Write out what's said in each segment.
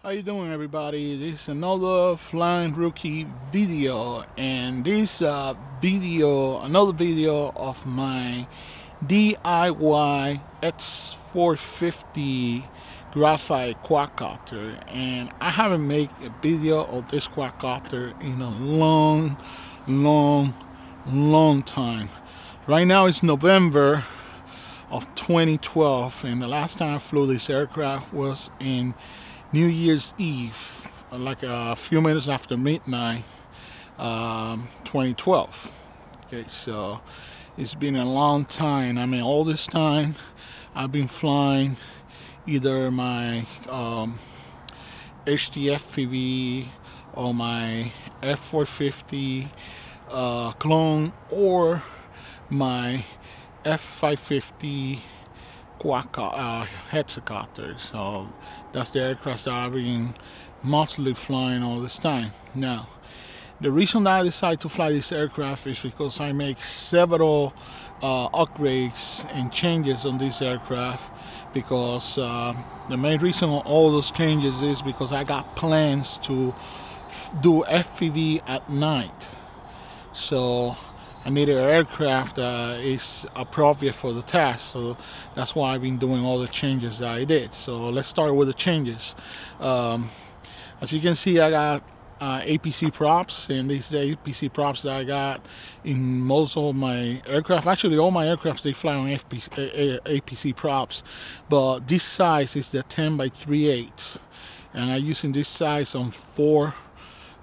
How you doing, everybody? This is another flying rookie video, and this another video of my DIY X450 Graphite Quadcopter. And I haven't made a video of this quadcopter in a long time. Right now it's November of 2012, and the last time I flew this aircraft was in New Year's Eve, like a few minutes after midnight, 2012. Okay, so it's been a long time. I mean, all this time I've been flying either my HTFPV or my F450 clone, or my F550 Quadcopter. So that's the aircraft that I've been mostly flying all this time. Now, the reason that I decided to fly this aircraft is because I make several upgrades and changes on this aircraft, because the main reason of all those changes is because I got plans to do FPV at night. So I needed an aircraft that is appropriate for the task, so that's why I've been doing all the changes that I did. So let's start with the changes. As you can see, I got APC props, and these are the APC props that I got in most of my aircraft. Actually, all my aircrafts, they fly on APC props, but this size is the 10x3/8, and I'm using this size on 4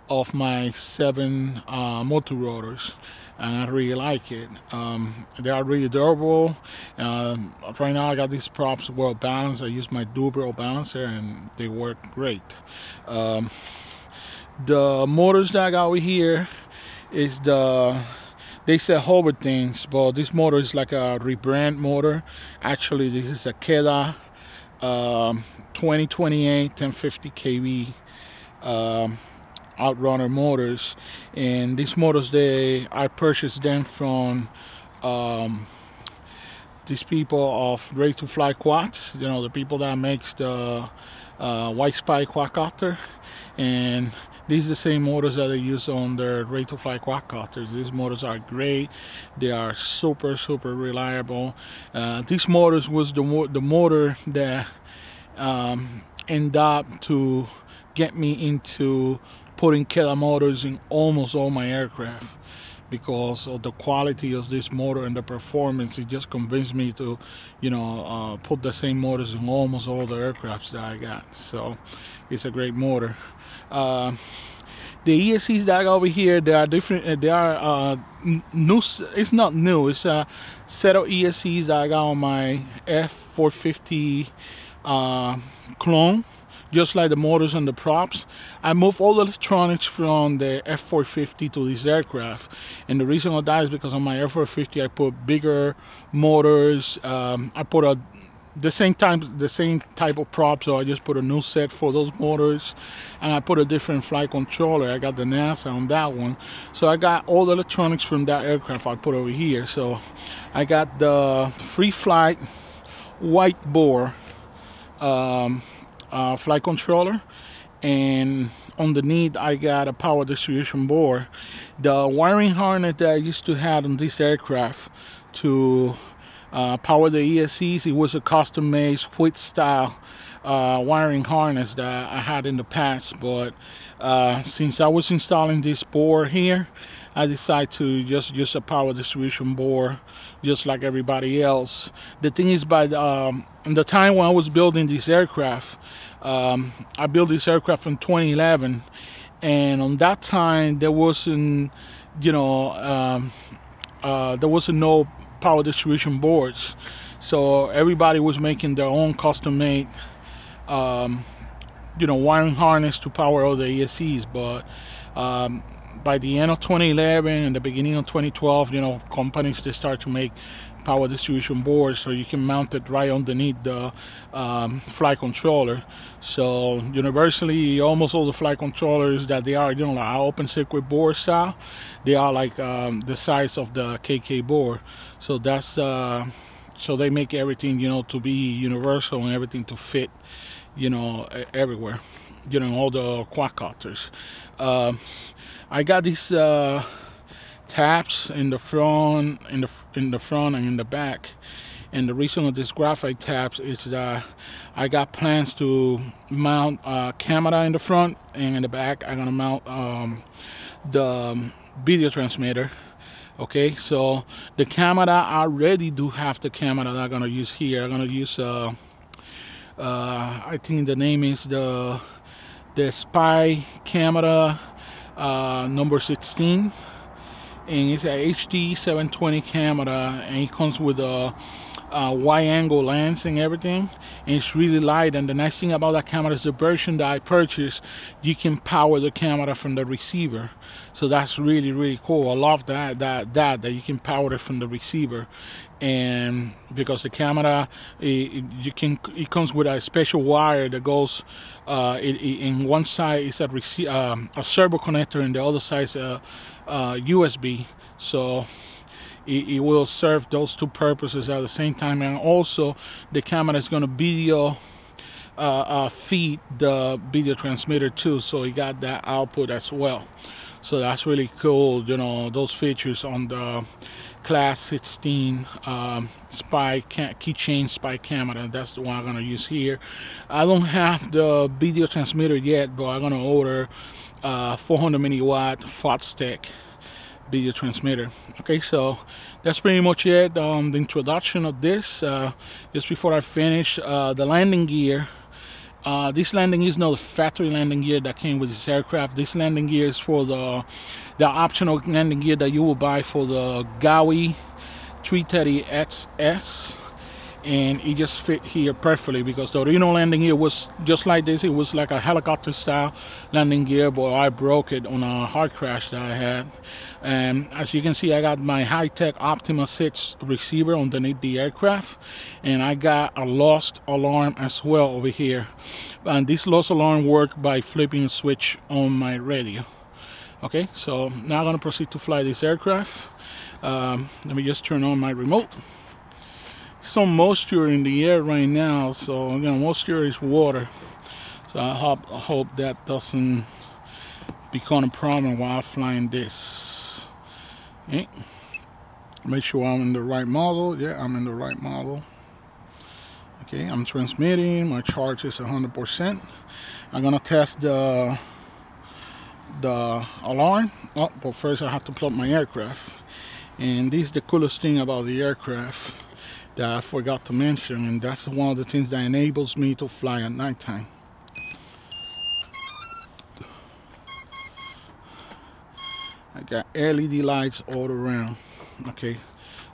of my 7 motor rotors, and I really like it. They are really durable. Right now I got these props well balanced. I use my Dubro balancer and they work great. The motors that I got over here is they say Hobbit things, but this motor is like a rebrand motor. Actually, this is a KEDA 2028 1050 kV Outrunner motors, and these motors, I purchased them from these people of Ready to Fly Quads, you know, the people that makes the White Spy quadcopter, and these are the same motors that they use on their Ready to Fly quadcopters. These motors are great. They are super reliable. These motors was the motor that ended up to get me into putting KEDA motors in almost all my aircraft, because of the quality of this motor and the performance. It just convinced me to, you know, put the same motors in almost all the aircrafts that I got. So it's a great motor. The ESCs that I got over here, they are different. They are new. It's not new. It's a set of ESCs that I got on my F450 clone. Just like the motors and the props, I moved all the electronics from the F450 to this aircraft, and the reason for that is because on my F450 I put bigger motors. I put the same type of props, so I just put a new set for those motors, and I put a different flight controller. I got the NASA on that one, so I got all the electronics from that aircraft I put over here. So I got the free flight white bore flight controller, and underneath I got a power distribution board. The wiring harness that I used to have on this aircraft to power the ESCs, it was a custom made Swiss style wiring harness that I had in the past, but since I was installing this board here, I decided to just use a power distribution board just like everybody else. The thing is, by in the time when I was building this aircraft, I built this aircraft in 2011, and on that time there wasn't, you know, there wasn't no power distribution boards, so everybody was making their own custom made you know, wiring harness to power all the ESCs. But by the end of 2011 and the beginning of 2012, you know, companies, they start to make power distribution boards so you can mount it right underneath the flight controller. So universally, almost all the flight controllers that they are, you know, like open circuit board style, they are like the size of the KK board. So that's so they make everything, you know, to be universal and everything to fit, you know, everywhere. you know, all the quadcopters. I got these tabs in the front, in the front and in the back. And the reason of this graphite tabs is that I got plans to mount a camera in the front, and in the back I'm gonna mount the video transmitter. Okay, so the camera, I already do have the camera that I'm gonna use here. I'm gonna use I think the name is the Spy camera number 16, and it's a HD 720 camera, and it comes with a wide angle lens and everything, and it's really light. And the nice thing about that camera is the version that I purchased, you can power the camera from the receiver, so that's really cool. I love that you can power it from the receiver. And because the camera, it comes with a special wire that goes in one side is a servo connector, and the other side is a USB, so it will serve those two purposes at the same time. And also the camera is going to video feed the video transmitter too, so you got that output as well. So that's really cool, you know, those features on the Class 16 Spy keychain Spy camera. That's the one I'm gonna use here. I don't have the video transmitter yet, but I'm gonna order 400 milliwatt FOTSTEC video transmitter. Okay, so that's pretty much it. The introduction of this. Just before I finish, the landing gear. This landing gear is not the factory landing gear that came with this aircraft. This landing gear is for the optional landing gear that you will buy for the GoodLuckBuy 330XS, and it just fit here perfectly, because the original landing gear was just like this. It was like a helicopter style landing gear, but I broke it on a hard crash that I had. And as you can see, I got my HITEC Optima 6 receiver underneath the aircraft, and I got a lost alarm as well over here. And this lost alarm worked by flipping a switch on my radio. Okay, so now I'm going to proceed to fly this aircraft. Let me just turn on my remote. Some moisture in the air right now, so you know, moisture is water, so I hope that doesn't become a problem while flying this. Okay, make sure I'm in the right model. Yeah, I'm in the right model. Okay, I'm transmitting. My charge is 100%. I'm gonna test the alarm. Oh, but first I have to plug my aircraft, and this is the coolest thing about the aircraft that I forgot to mention, and that's one of the things that enables me to fly at nighttime. I got LED lights all around. Okay,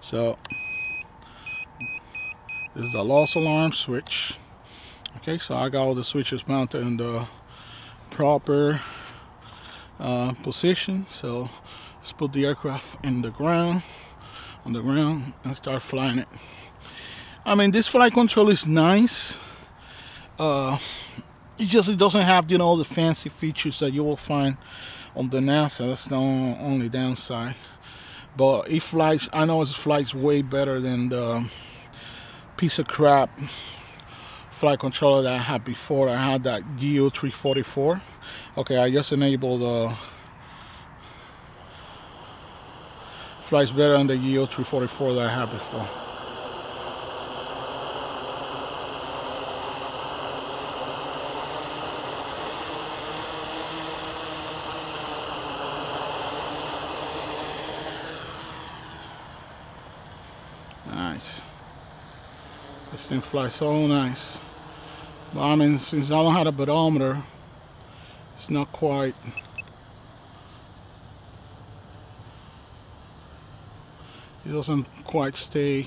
so this is a lost alarm switch. Okay, so I got all the switches mounted in the proper position. So let's put the aircraft in the ground, on the ground, and start flying it. I mean, this flight control is nice. It doesn't have, you know, the fancy features that you will find on the NASA. That's the only downside. But it flies. I know it flies way better than the piece of crap flight controller that I had before. I had that GO344. Okay, I just enabled flies better than the GO344 that I had before. Nice. This thing flies so nice. But I mean, since I don't have a pedometer, it's not quite. It doesn't quite stay.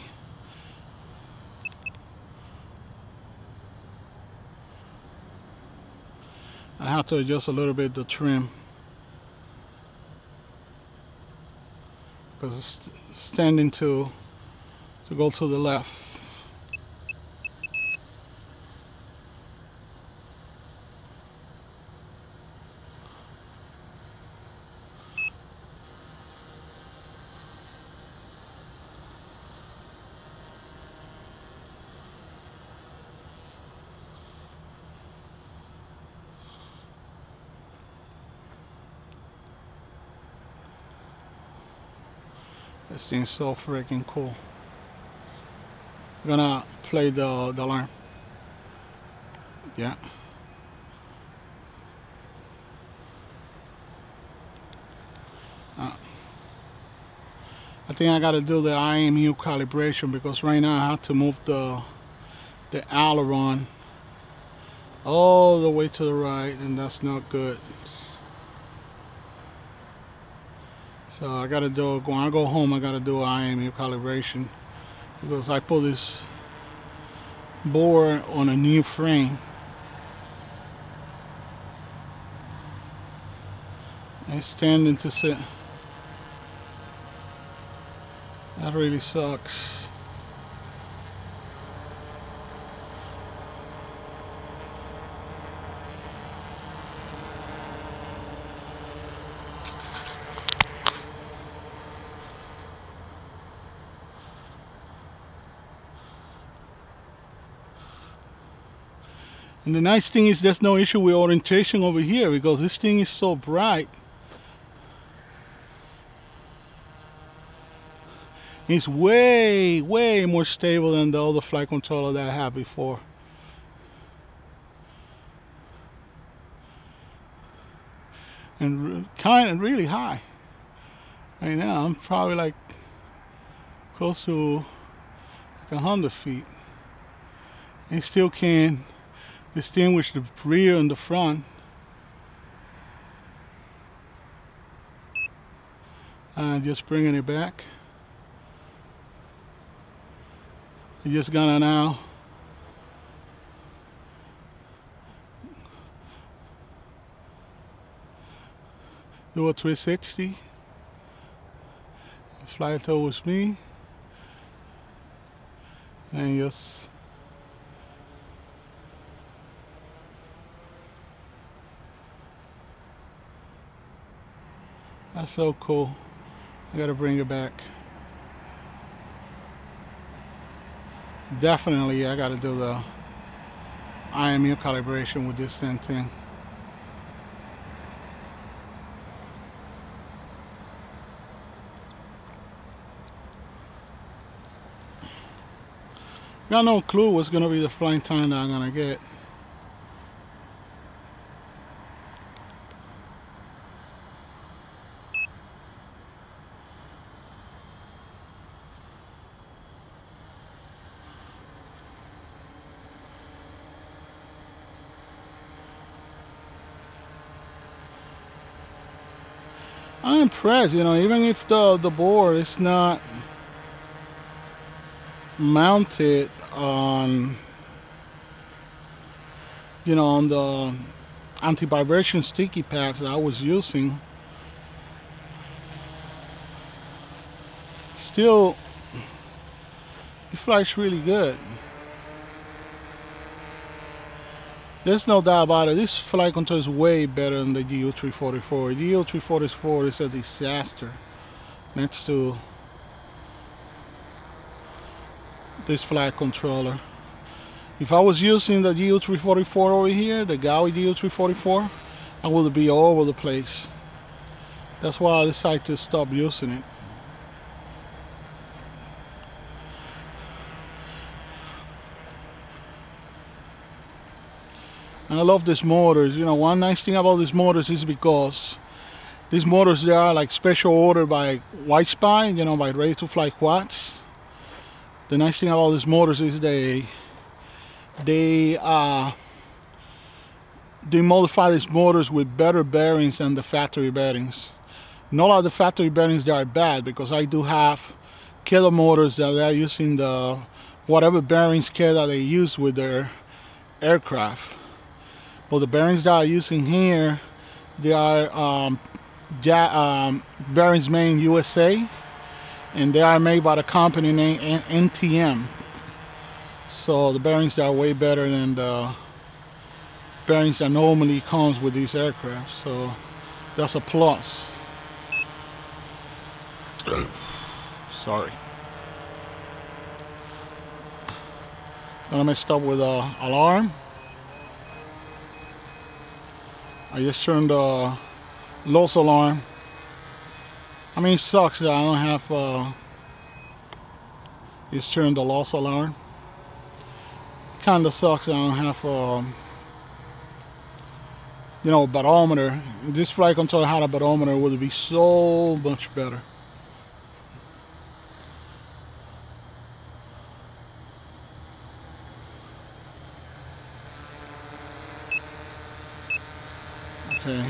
I have to adjust a little bit the trim, because it's standing to go to the left. This thing's so freaking cool. I'm gonna play the alarm. Yeah. I think I gotta do the IMU calibration because right now I have to move the aileron all the way to the right, and that's not good. So I gotta do, when I go home, I gotta do IMU calibration because I put this board on a new frame. It's tending to sit. That really sucks. And the nice thing is there's no issue with orientation over here because this thing is so bright. It's way more stable than the other flight controller that I had before. And kind of really high. Right now I'm probably like close to like 100 feet. And still can distinguish the rear and the front. Just bringing it back. You just gotta now do a 360. Fly towards me. And just that's so cool. I gotta bring it back. Definitely, I gotta do the IMU calibration with this thing. Got no clue what's gonna be the flying time that I'm gonna get. I'm impressed, you know, even if the board is not mounted on, you know, on the anti-vibration sticky pads that I was using, still it flies really good. There's no doubt about it. This flight control is way better than the GU344. The GU344 is a disaster next to this flight controller. If I was using the GU344 over here, the Gaui GU344, I would be all over the place. That's why I decided to stop using it. I love these motors. You know, one nice thing about these motors is because these motors, they are like special ordered by HobbyPartz, you know, by Ready to Fly Quads. The nice thing about these motors is they modify these motors with better bearings than the factory bearings. Not all the factory bearings, they are bad, because I do have KEDA motors that they are using the whatever bearings KEDA they use with their aircraft. But the bearings that I'm using here, they are bearings made in USA, and they are made by the company named NTM. So the bearings are way better than the bearings that normally comes with these aircraft. So that's a plus. Sorry. Let me stop with the alarm. I just turned the loss alarm. I mean, it sucks that I don't have Just turn the loss alarm. Kinda sucks I don't have you know, barometer. If this flight controller had a barometer, it would be so much better. Okay.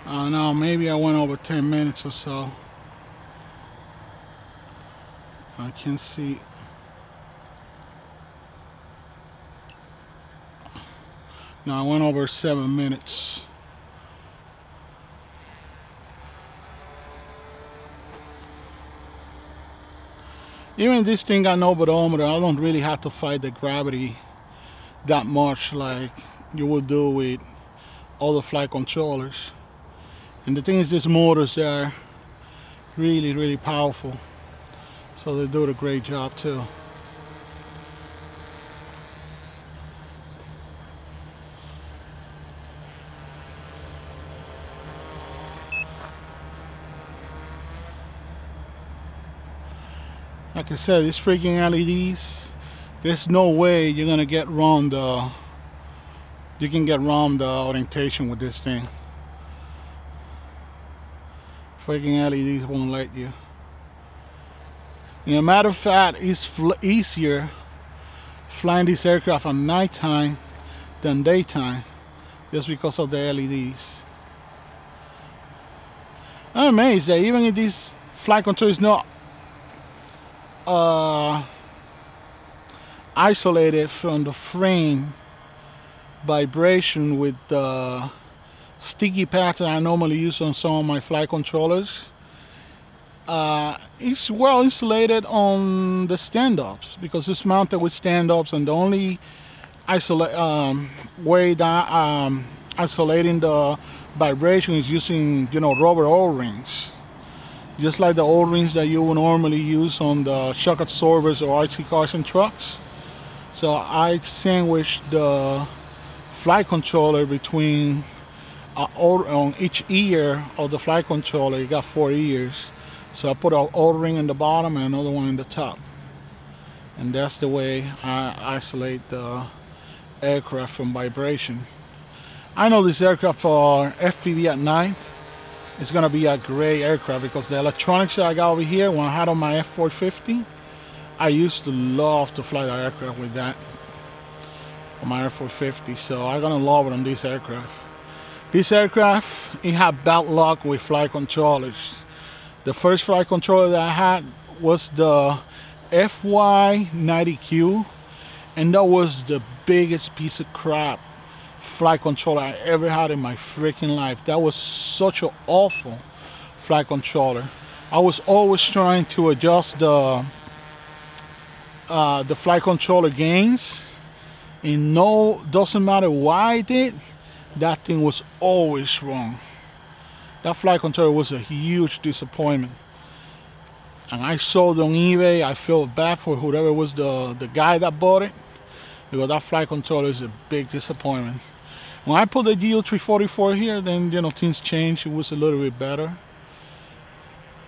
I don't know, maybe I went over 10 minutes or so. I can see. No, I went over 7 minutes. Even this thing got no barometer, I don't really have to fight the gravity that much like you would do with other flight controllers. And the thing is, these motors are really, really powerful. So they do a great job too. Like I said, these freaking LEDs, there's no way you're gonna get wrong you can get wrong the orientation with this thing. Freaking LEDs won't let you. As a matter of fact, it's easier flying this aircraft at nighttime than daytime, just because of the LEDs. I'm amazed that even if this flight control is not isolated from the frame vibration with the sticky pads that I normally use on some of my flight controllers, it's well insulated on the stand-ups because it's mounted with stand-ups, and the only way that isolating the vibration is using, you know, rubber O-rings, just like the O-rings that you would normally use on the shock absorbers or RC cars and trucks. So I sandwiched the flight controller between on each ear of the flight controller. You got 4 ears, so I put an O-ring in the bottom and another one in the top, and that's the way I isolate the aircraft from vibration. I know this aircraft for FPV at night is going to be a great aircraft because the electronics that I got over here, when I had on my X450, I used to love to fly the aircraft with that on my X450, so I'm going to love it on this aircraft. This aircraft, it had bad luck with flight controllers. The first flight controller that I had was the FY90Q, and that was the biggest piece of crap flight controller I ever had in my freaking life. That was such an awful flight controller. I was always trying to adjust the flight controller gains, and doesn't matter what I did, that thing was always wrong. That flight controller was a huge disappointment, and I sold it on eBay. I felt bad for whoever was the guy that bought it, because that flight controller is a big disappointment. When I put the GL344 here, then, you know, things changed. It was a little bit better.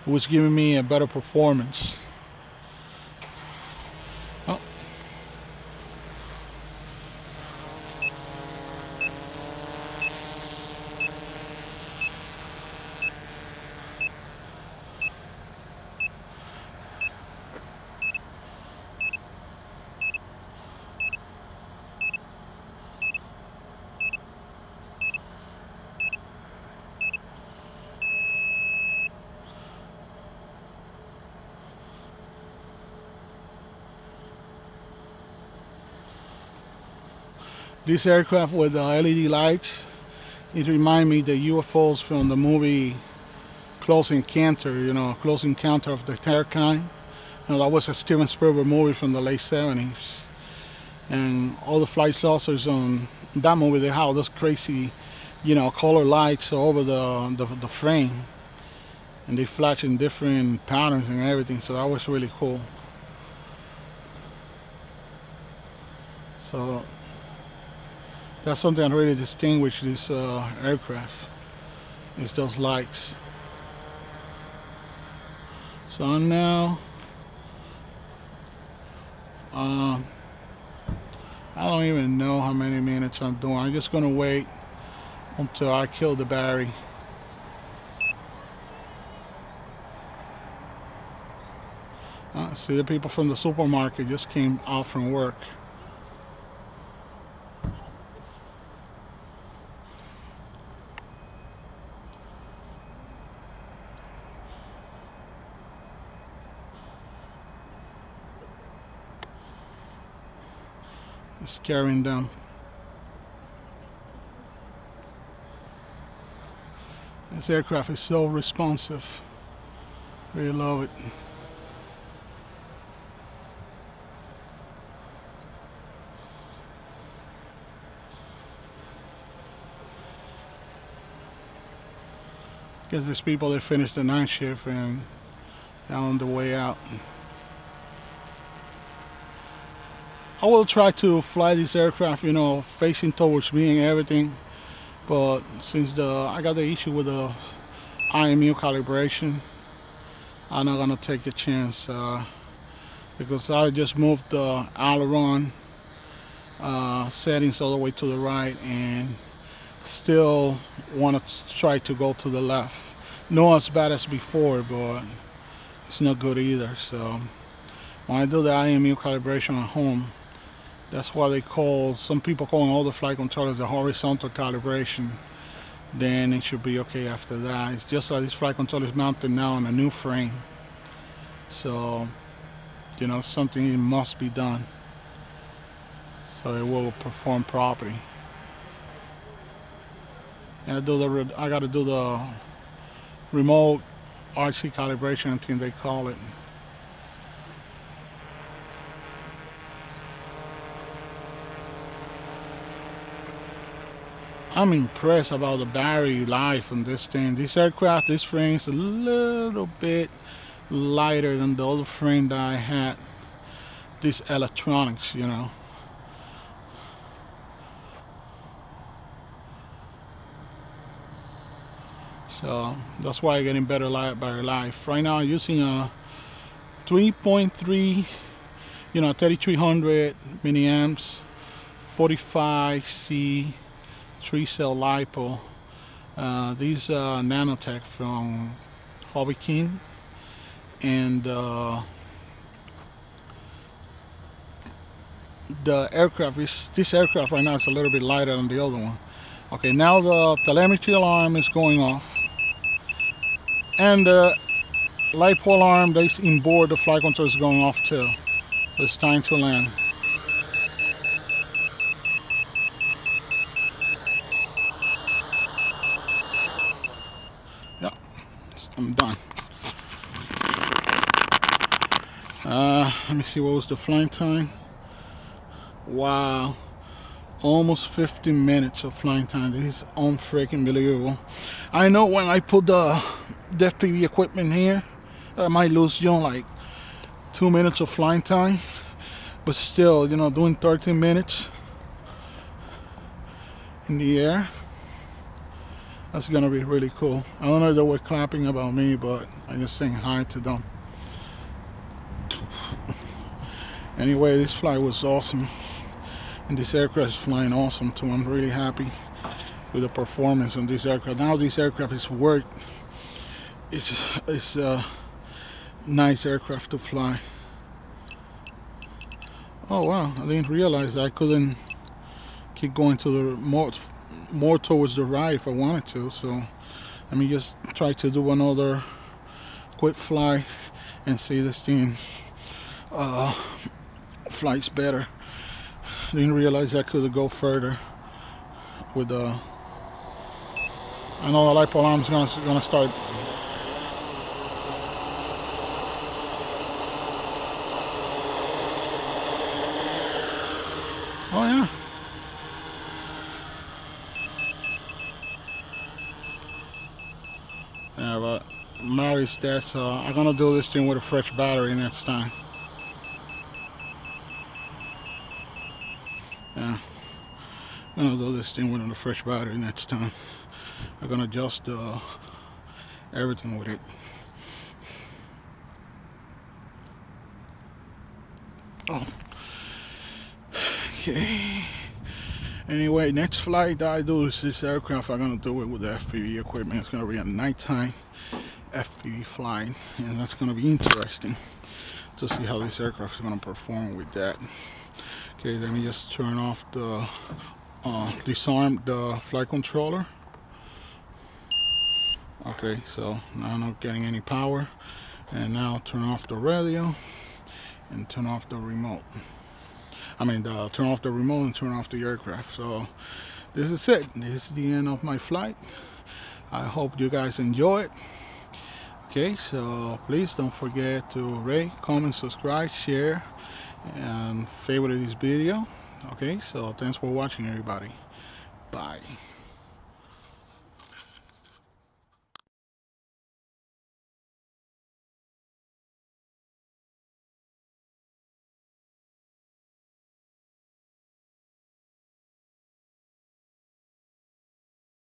It was giving me a better performance. Oh. This aircraft with the LED lights, it reminds me the UFOs from the movie Close Encounter, you know, Close Encounter of the Third Kind. You know, that was a Steven Spielberg movie from the late 70s. And all the flight saucers on that movie, they have those crazy, you know, color lights over the frame. And they flash in different patterns and everything, so that was really cool. So that's something that really distinguishes this aircraft, is those lights. So now, I don't even know how many minutes I'm doing. I'm just gonna wait until I kill the battery. See, the people from the supermarket just came out from work. It's carrying down. This aircraft is so responsive. Really love it. Because there's people that finish the night shift and they're on the way out. I will try to fly this aircraft, you know, facing towards me and everything. But since I got the issue with the IMU calibration, I'm not gonna take a chance because I just moved the aileron settings all the way to the right and still want to try to go to the left. Not as bad as before, but it's not good either. So when I do the IMU calibration at home, that's why they call, some people call all the flight controllers the horizontal calibration. Then it should be okay after that. It's just like this flight controller is mounted now on a new frame. So, you know, something must be done so it will perform properly. And I got to do the remote RC calibration, I think they call it. I'm impressed about the battery life on this thing. This aircraft, this frame is a little bit lighter than the other frame that I had. This electronics, you know. So that's why I'm getting better battery life. Right now I'm using a 3.3, you know, 3300 milliamps, 45C 3-cell LiPo. These nanotech from HobbyPartz, and the aircraft is, this aircraft right now is a little bit lighter than the other one. Okay, now the telemetry alarm is going off, and the LiPo alarm that's in board the flight control is going off too. So it's time to land. I'm done. Let me see, what was the flying time? Wow, almost 50 minutes of flying time. This is unfreaking believable. I know when I put the FPV equipment here, I might lose, you know, like 2 minutes of flying time, but still, you know, doing 13 minutes in the air, that's gonna be really cool. I don't know if they were clapping about me, but I'm just saying hi to them. Anyway, this flight was awesome, and this aircraft is flying awesome too. I'm really happy with the performance on this aircraft. Now this aircraft is work. It's a nice aircraft to fly. Oh wow, I didn't realize I couldn't keep going to the more towards the right if I wanted to. So let me just try to do another quick fly and see this thing flies better. Didn't realize I could go further with the. I know the LiPo alarm is gonna start. Oh yeah. Yeah, but Mary's dead, so I'm gonna do this thing with a fresh battery next time. Yeah, I'm gonna do this thing with a fresh battery next time. I'm gonna adjust everything with it. Oh. Okay. Anyway, next flight that I do is this aircraft. I'm gonna do it with the FPV equipment. It's gonna be a nighttime FPV flying, and that's gonna be interesting to see how this aircraft is gonna perform with that. Okay, let me just turn off the disarm the flight controller. Okay, so now I'm not getting any power, and now turn off the radio and turn off the remote. Turn off the remote and turn off the aircraft. So this is it. This is the end of my flight. I hope you guys enjoy it. Okay, so please don't forget to rate, comment, subscribe, share, and favorite this video. Okay, so thanks for watching, everybody. Bye.